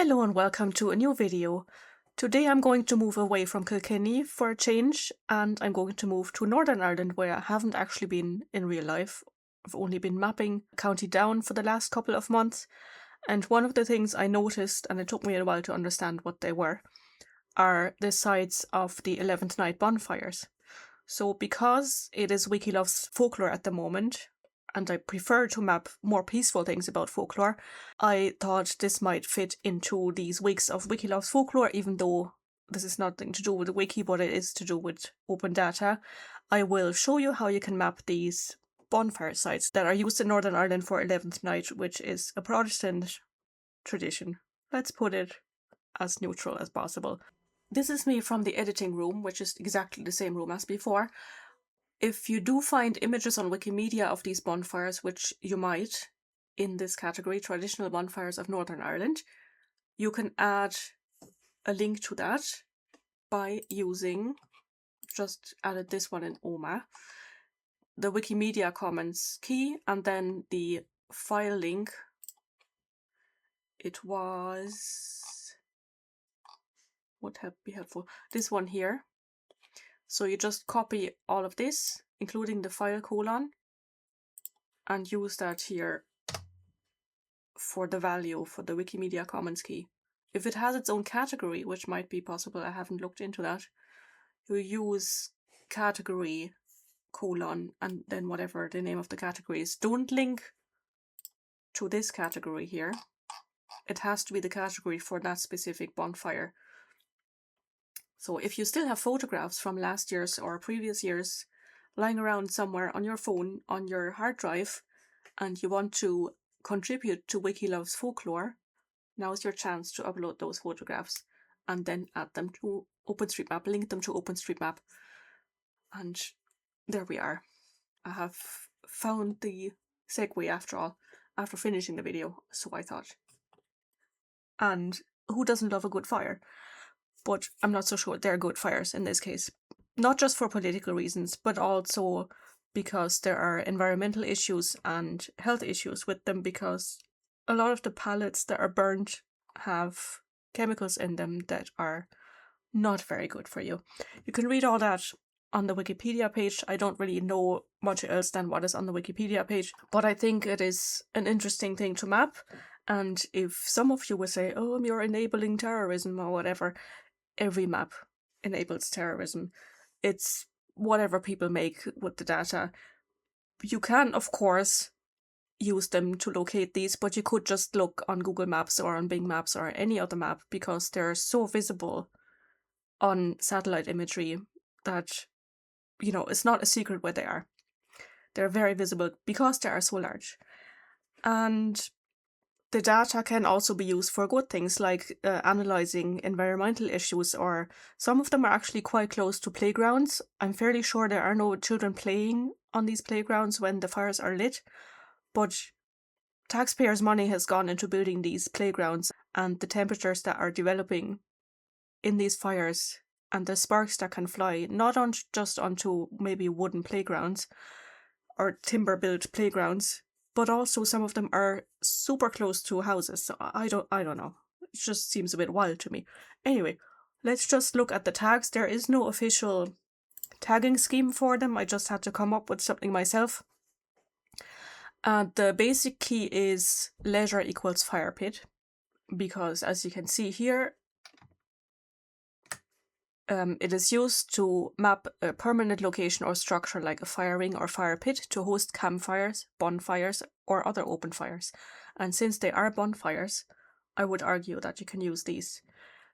Hello and welcome to a new video. Today I'm going to move away from Kilkenny for a change, and I'm going to move to Northern Ireland, where I haven't actually been in real life. I've only been mapping County Down for the last couple of months, and one of the things I noticed, and it took me a while to understand what they were, are the sites of the 11th Night Bonfires. So because it is WikiLovesFolklore at the moment, and I prefer to map more peaceful things about folklore, I thought this might fit into these weeks of WikiLovesFolklore, even though this is nothing to do with the wiki, but it is to do with open data. I will show you how you can map these bonfire sites that are used in Northern Ireland for 11th Night, which is a Protestant tradition. Let's put it as neutral as possible. This is me from the editing room, which is exactly the same room as before. If you do find images on Wikimedia of these bonfires, which you might, in this category, Traditional Bonfires of Northern Ireland, you can add a link to that by using, just added this one in OMA, the Wikimedia Commons key, and then the file link. It was, would be helpful, this one here. So you just copy all of this, including the file colon, and use that here for the value for the Wikimedia Commons key. If it has its own category, which might be possible, I haven't looked into that, you use category colon and then whatever the name of the category is. Don't link to this category here. It has to be the category for that specific bonfire. So if you still have photographs from last year's or previous years lying around somewhere on your phone, on your hard drive, and you want to contribute to WikiLovesFolklore, now's your chance to upload those photographs and then add them to OpenStreetMap, link them to OpenStreetMap. And there we are. I have found the segue after all, after finishing the video, so I thought. And who doesn't love a good fire? But I'm not so sure they're good fires in this case. Not just for political reasons, but also because there are environmental issues and health issues with them, because a lot of the pallets that are burnt have chemicals in them that are not very good for you. You can read all that on the Wikipedia page. I don't really know much else than what is on the Wikipedia page, but I think it is an interesting thing to map. And if some of you will say, oh, you're enabling terrorism or whatever, every map enables terrorism. It's whatever people make with the data. You can, of course, use them to locate these, but you could just look on Google Maps or on Bing Maps or any other map, because they're so visible on satellite imagery that, you know, it's not a secret where they are. They're very visible because they are so large. And the data can also be used for good things, like analyzing environmental issues, or some of them are actually quite close to playgrounds. I'm fairly sure there are no children playing on these playgrounds when the fires are lit, but taxpayers' money has gone into building these playgrounds, and the temperatures that are developing in these fires and the sparks that can fly, not just onto maybe wooden playgrounds or timber-built playgrounds, but also some of them are super close to houses. So I don't know. It just seems a bit wild to me. Anyway, let's just look at the tags. There is no official tagging scheme for them. I just had to come up with something myself. The basic key is leisure equals firepit, because as you can see here, it is used to map a permanent location or structure like a fire ring or fire pit to host campfires, bonfires, or other open fires. And since they are bonfires, I would argue that you can use these.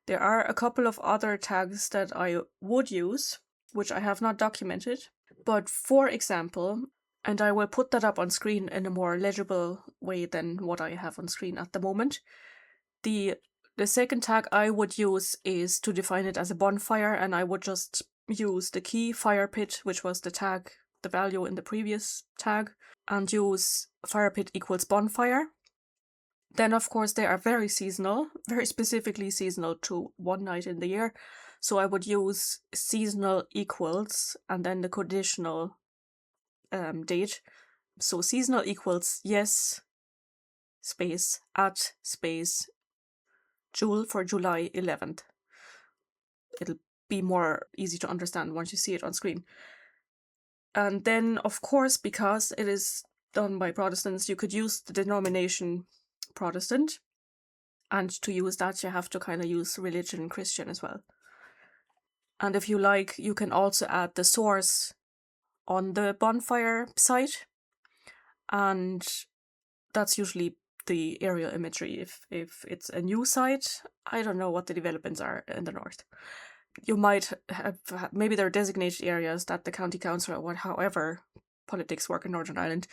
There are a couple of other tags that I would use, which I have not documented. But for example, and I will put that up on screen in a more legible way than what I have on screen at the moment, the second tag I would use is to define it as a bonfire, and I would just use the key firepit, which was the tag, the value in the previous tag, and use firepit equals bonfire. Then, of course, they are very seasonal, very specifically seasonal to one night in the year. So I would use seasonal equals and then the conditional date. So seasonal equals yes, space, at, space, Joule for July 11th. It'll be more easy to understand once you see it on screen. And then, of course, because it is done by Protestants, you could use the denomination Protestant. And to use that, you have to kind of use religion Christian as well. And if you like, you can also add the source on the bonfire site. And that's usually the aerial imagery. If it's a new site, I don't know what the developments are in the north. You might have, maybe there are designated areas that the county council or however politics work in Northern Ireland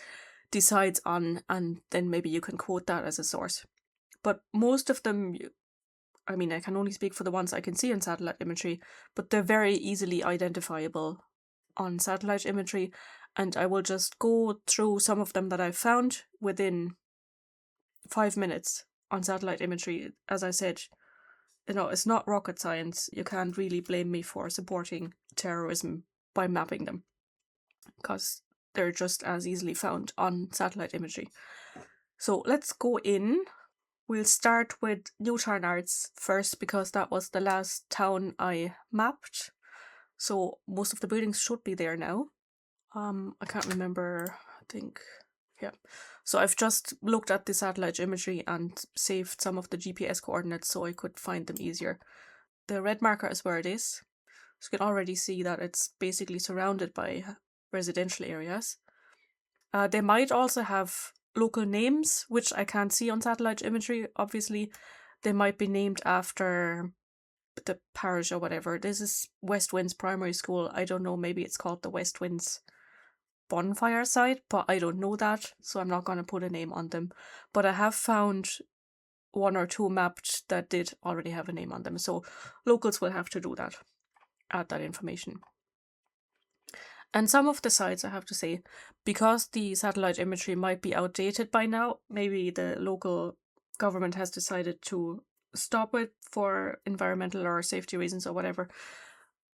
decides on, and then maybe you can quote that as a source. But most of them, I mean, I can only speak for the ones I can see in satellite imagery, but they're very easily identifiable on satellite imagery, and I will just go through some of them that I've found within 5 minutes on satellite imagery. As I said, it's not rocket science. You can't really blame me for supporting terrorism by mapping them, because they're just as easily found on satellite imagery. So let's go in. We'll start with Newtownards first, because that was the last town I mapped. So most of the buildings should be there now. I can't remember, I think, yeah. So I've just looked at the satellite imagery and saved some of the GPS coordinates so I could find them easier. The red marker is where it is. So you can already see that it's basically surrounded by residential areas. They might also have local names, which I can't see on satellite imagery, obviously. They might be named after the parish or whatever. This is West Winds Primary School. I don't know, maybe it's called the West Winds Bonfire site, but I don't know that, so I'm not going to put a name on them. But I have found 1 or 2 mapped that did already have a name on them, so locals will have to do that, add that information. And some of the sites, I have to say, because the satellite imagery might be outdated by now, maybe the local government has decided to stop it for environmental or safety reasons or whatever.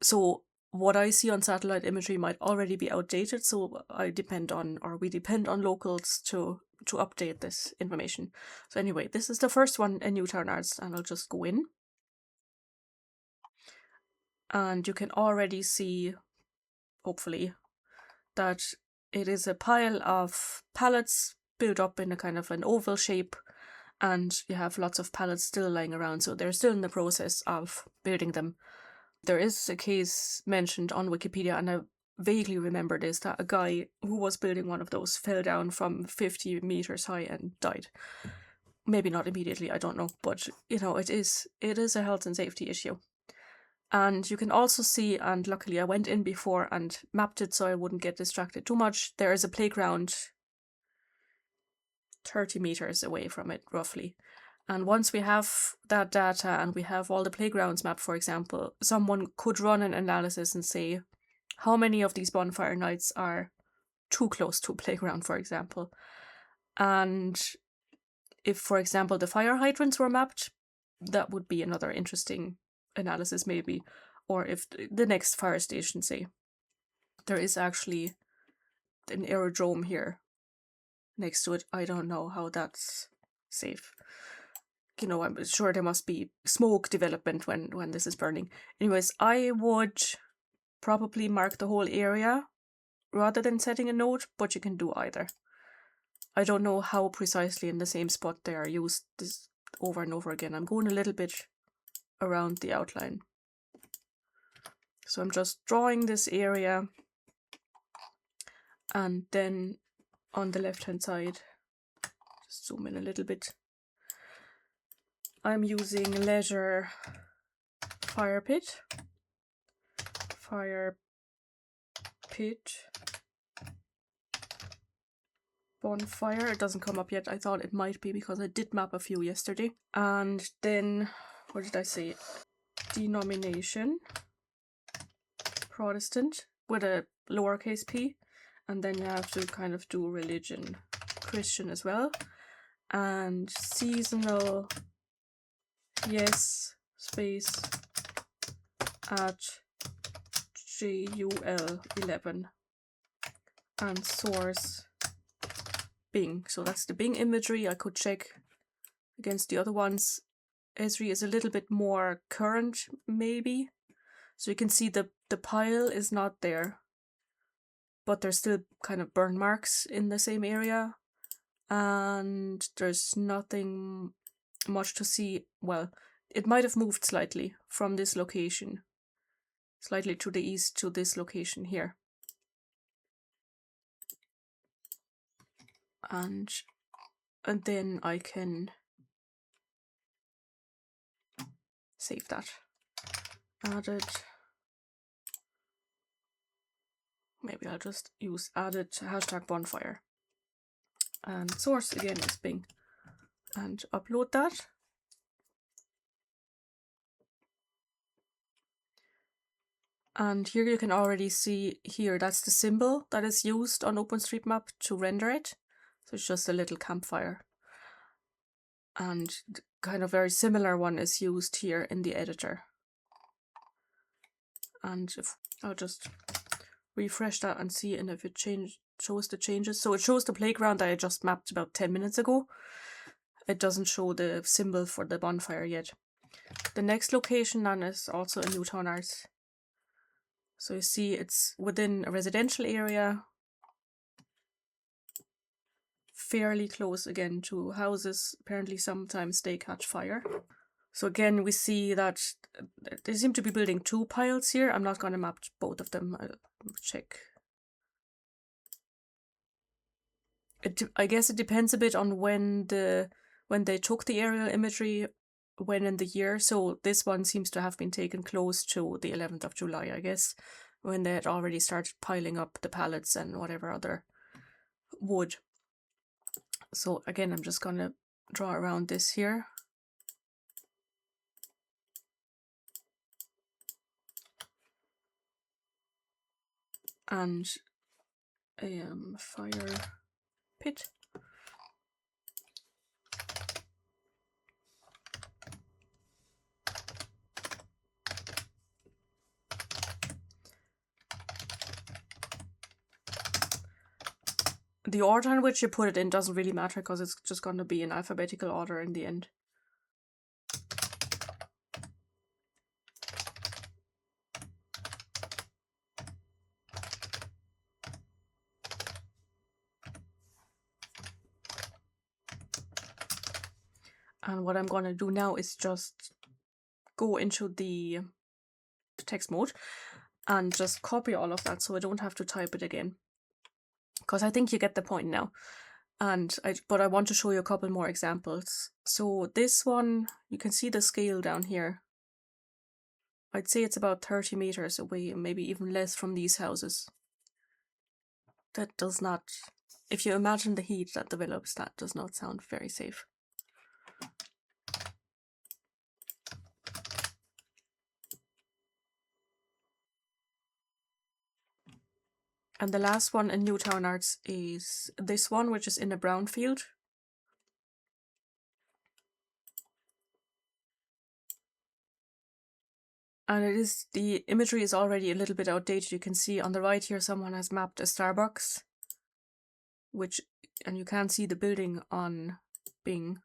So what I see on satellite imagery might already be outdated, so we depend on locals to update this information. So anyway, this is the first one in Newtownards, and I'll just go in. And you can already see, hopefully, that it is a pile of pallets built up in a kind of an oval shape, and you have lots of pallets still lying around, so they're still in the process of building them. There is a case mentioned on Wikipedia, and I vaguely remember this, that a guy who was building one of those fell down from 50 meters high and died. Maybe not immediately, I don't know, but it is a health and safety issue. And you can also see, and luckily I went in before and mapped it so I wouldn't get distracted too much, there is a playground 30 meters away from it, roughly. And once we have that data and we have all the playgrounds mapped, for example, someone could run an analysis and say, how many of these bonfire nights are too close to a playground, for example? And if, for example, the fire hydrants were mapped, that would be another interesting analysis maybe. Or if the next fire station, say, there is actually an aerodrome here next to it. I don't know how that's safe. I'm sure there must be smoke development when this is burning. Anyways, I would probably mark the whole area rather than setting a node, but you can do either. I don't know how precisely in the same spot they are used this over and over again. I'm going a little bit around the outline. So I'm just drawing this area, and then on the left hand side, just zoom in a little bit, I'm using leisure firepit, bonfire. It doesn't come up yet. I thought it might be because I did map a few yesterday. And then, what did I say? Denomination, Protestant, with a lowercase p. And then you have to kind of do religion, Christian as well. And seasonal, yes, space, at JUL11. And source, Bing. So that's the Bing imagery. I could check against the other ones. Esri is a little bit more current, maybe. So you can see the pile is not there, but there's still kind of burn marks in the same area. And there's nothing much to see. Well, it might have moved slightly from this location, slightly to the east to this location here. And then I can save that. Added. Maybe I'll just use added hashtag bonfire. And source again is Bing. And upload that. And here you can already see here, that's the symbol that is used on OpenStreetMap to render it. So it's just a little campfire. And the kind of very similar one is used here in the editor. And if I'll just refresh that and see and if it shows the changes. So it shows the playground that I just mapped about 10 minutes ago. It doesn't show the symbol for the bonfire yet. The next location then is also in Newtownards. So you see it's within a residential area, fairly close again to houses. Apparently sometimes they catch fire. So again, we see that they seem to be building 2 piles here. I'm not going to map both of them. I'll check. I guess it depends a bit on when they took the aerial imagery, when in the year. So this one seems to have been taken close to the 11th of July, I guess, when they had already started piling up the pallets and whatever other wood. So again, I'm just going to draw around this here. And a fire pit. The order in which you put it in doesn't really matter because it's just going to be in alphabetical order in the end. And what I'm going to do now is just go into the text mode and just copy all of that so I don't have to type it again. Because I think you get the point now. But I want to show you a couple more examples. So this one, you can see the scale down here. I'd say it's about 30 meters away, maybe even less from these houses. That does not, if you imagine the heat that develops, that does not sound very safe. And the last one in Newtownards is this one, which is in a brownfield. And the imagery is already a little bit outdated. You can see on the right here, someone has mapped a Starbucks, and you can't see the building on Bing.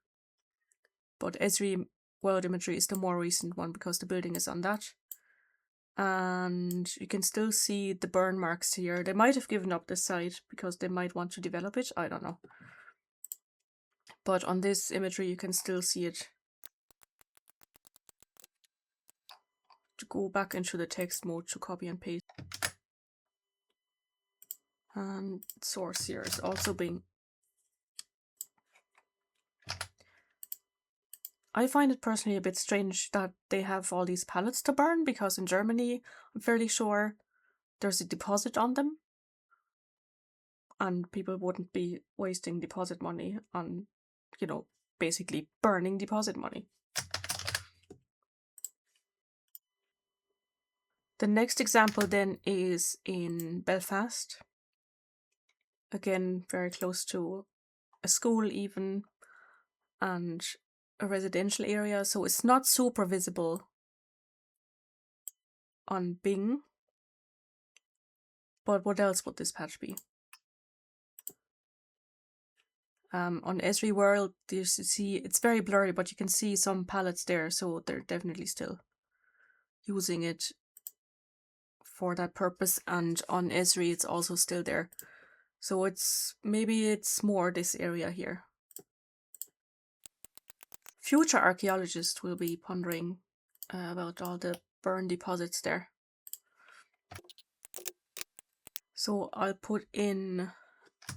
But Esri World Imagery is the more recent one because the building is on that. And you can still see the burn marks here. They might have given up the site because they might want to develop it. I don't know. But on this imagery, you can still see it. To go back into the text mode to copy and paste. And source here is also Bing. I find it personally a bit strange that they have all these pallets to burn, because in Germany, I'm fairly sure there's a deposit on them. And people wouldn't be wasting deposit money on, basically burning deposit money. The next example then is in Belfast. Again, very close to a school even, and a residential area, so it's not super visible on Bing. But what else would this patch be? On Esri World, you see it's very blurry, but you can see some palettes there, so they're definitely still using it for that purpose. And on Esri, it's also still there. So maybe it's more this area here. Future archaeologists will be pondering about all the burn deposits there. So I'll put in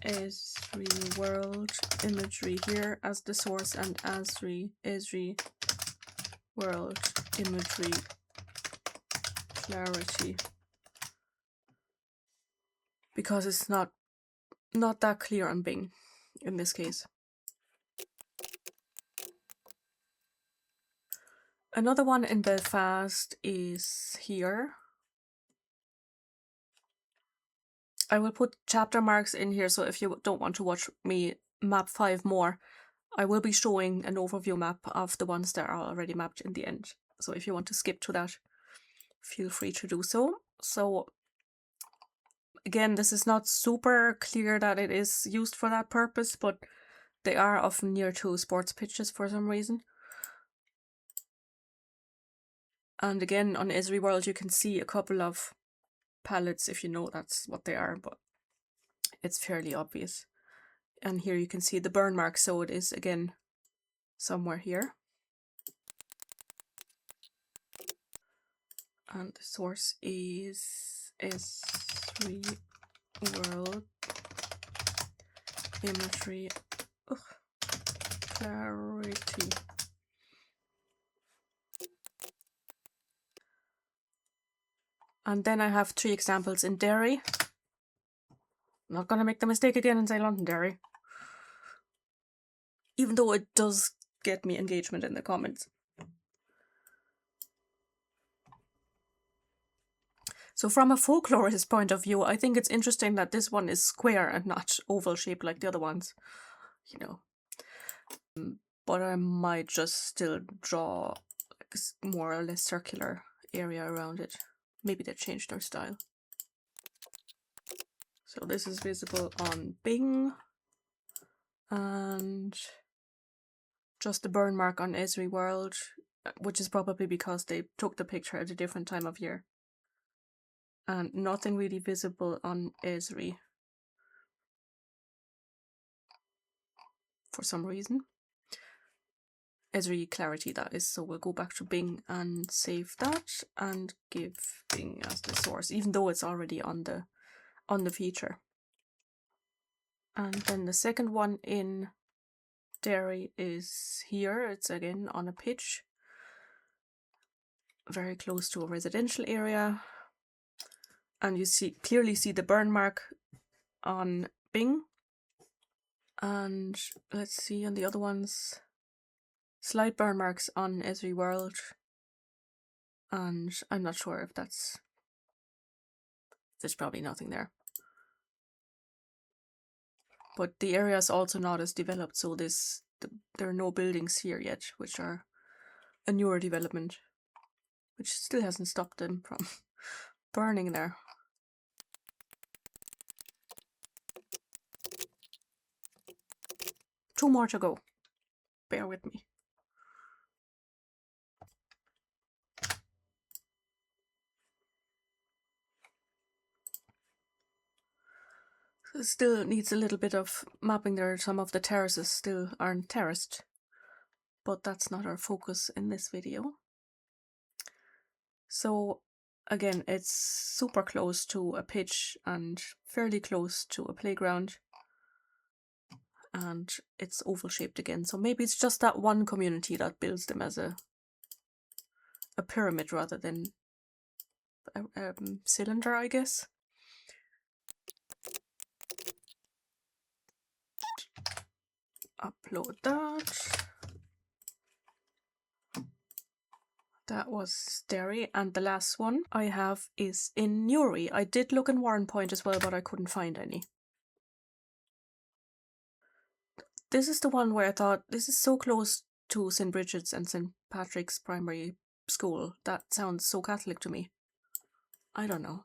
Esri World imagery here as the source, and Esri World imagery clarity, because it's not that clear on Bing in this case. Another one in Belfast is here. I will put chapter marks in here, so if you don't want to watch me map 5 more, I will be showing an overview map of the ones that are already mapped in the end. So if you want to skip to that, feel free to do so. So again, this is not super clear that it is used for that purpose, but they are often near to sports pitches for some reason. And again, on Esri World, you can see a couple of palettes if you know that's what they are, but it's fairly obvious. And here you can see the burn mark, so it is again somewhere here. And the source is Esri World imagery clarity. And then I have 3 examples in Derry. I'm not going to make the mistake again and say Londonderry, even though it does get me engagement in the comments. So from a folklorist point of view, I think it's interesting that this one is square and not oval shaped like the other ones, you know. But I might just still draw like a more or less circular area around it. Maybe they changed their style. So this is visible on Bing, and just the burn mark on Esri World, which is probably because they took the picture at a different time of year. And nothing really visible on Esri for some reason. Esri clarity, that is. So we'll go back to Bing and save that and give Bing as the source, even though it's already on the feature. And then the second one in Derry is here. It's again on a pitch, very close to a residential area. And you clearly see the burn mark on Bing. And let's see on the other ones, slight burn marks on Esri World. And I'm not sure if there's probably nothing there. But the area is also not as developed, so there are no buildings here yet, which are a newer development, which still hasn't stopped them from burning there. Two more to go. Bear with me. It still needs a little bit of mapping there. Some of the terraces still aren't terraced, but that's not our focus in this video. So again, it's super close to a pitch and fairly close to a playground. And it's oval shaped again, so maybe it's just that one community that builds them as a pyramid rather than a cylinder, I guess. Upload that. That was Derry, and the last one I have is in Newry. I did look in Warren Point as well, but I couldn't find any. This is the one where I thought, this is so close to St. Bridget's and St. Patrick's Primary School. That sounds so Catholic to me. I don't know.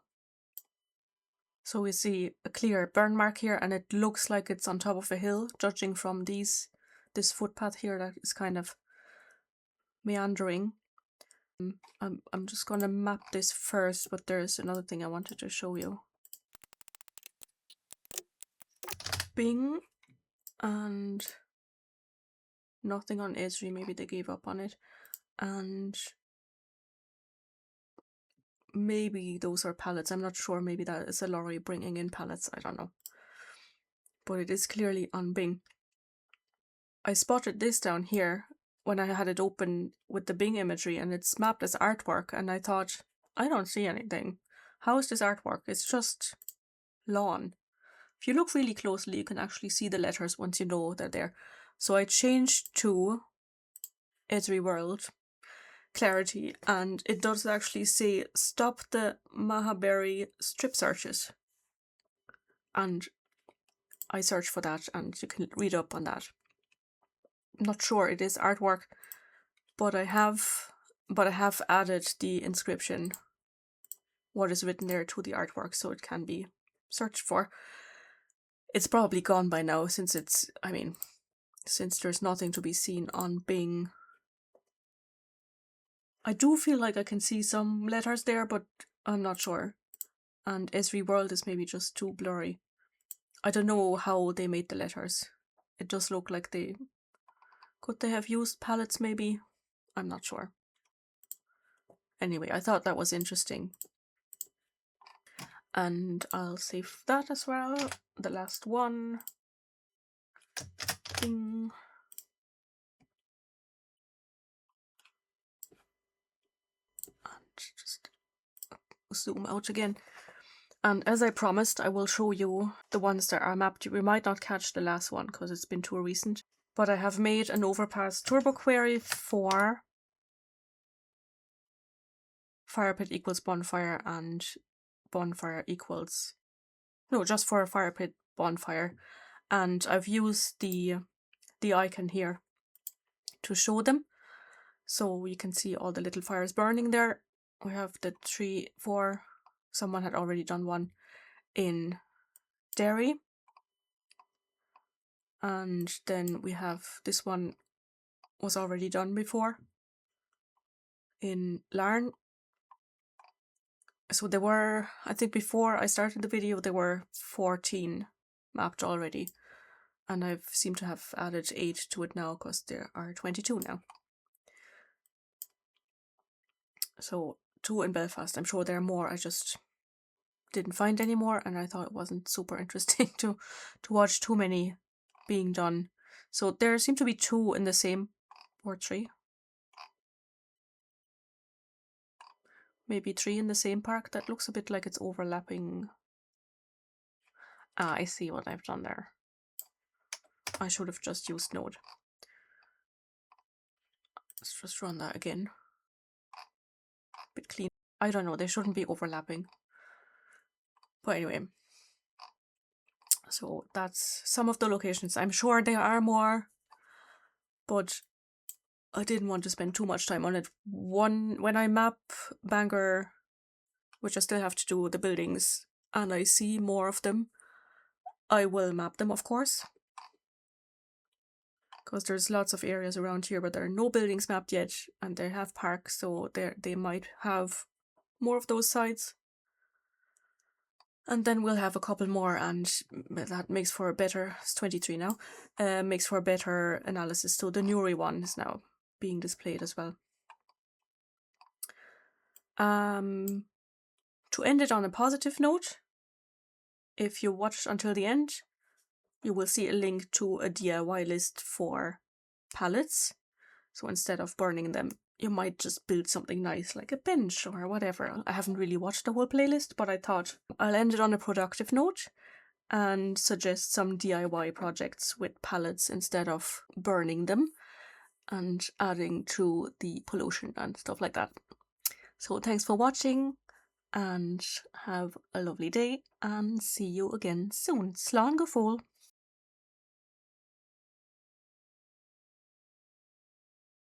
So we see a clear burn mark here, and it looks like it's on top of a hill, judging from this footpath here that is kind of meandering. I'm just going to map this first, but there's another thing I wanted to show you. Bing, and nothing on Esri, maybe they gave up on it, and maybe those are pallets, I'm not sure, maybe that is a lorry bringing in pallets, I don't know. But it is clearly on Bing. I spotted this down here when I had it open with the Bing imagery, and it's mapped as artwork, and I thought, I don't see anything. How is this artwork? It's just lawn. If you look really closely, you can actually see the letters once you know they're there. So I changed to Esri World Clarity, and it does actually say stop the Mahaberry strip searches. And I searched for that, and you can read up on that. I'm not sure it is artwork, but I have added the inscription, what is written there, to the artwork, so it can be searched for. It's probably gone by now, since it's, I mean, since there's nothing to be seen on Bing. I do feel like I can see some letters there, but I'm not sure. And Esri World is maybe just too blurry. I don't know how they made the letters. It does look like they... Could they have used palettes maybe? I'm not sure. Anyway, I thought that was interesting. And I'll save that as well. The last one. Ding. And just zoom out again. And as I promised, I will show you the ones that are mapped. We might not catch the last one because it's been too recent. But I have made an overpass-turbo query for firepit equals bonfire and bonfire equals... No, just for a firepit bonfire. And I've used the icon here to show them. So you can see all the little fires burning there. We have the 3, 4... Someone had already done one in Derry. And then we have this one was already done before in Larne. So there were, I think before I started the video, there were 14 mapped already. And I seem to have added 8 to it now because there are 22 now. So 2 in Belfast. I'm sure there are more. I just didn't find any more, and I thought it wasn't super interesting to watch too many being done. So there seem to be 2 in the same, or 3. Maybe 3 in the same park. That looks a bit like it's overlapping. Ah, I see what I've done there. I should have just used Node. Let's just run that again. A bit clean. I don't know, they shouldn't be overlapping. But anyway. So that's some of the locations. I'm sure there are more, but I didn't want to spend too much time on it. When I map Bangor, which I still have to do the buildings, and I see more of them, I will map them, of course. Because there's lots of areas around here, but there are no buildings mapped yet, and they have parks, so they might have more of those sites. And then we'll have a couple more, and that makes for a better, it's 23 now, makes for a better analysis. So the Newry one is now being displayed as well. To end it on a positive note, if you watched until the end, you will see a link to a DIY list for pallets. So instead of burning them, you might just build something nice like a bench or whatever. I haven't really watched the whole playlist, but I thought I'll end it on a productive note and suggest some DIY projects with pallets instead of burning them and adding to the pollution and stuff like that. So thanks for watching and have a lovely day, and see you again soon. Slán go fóill.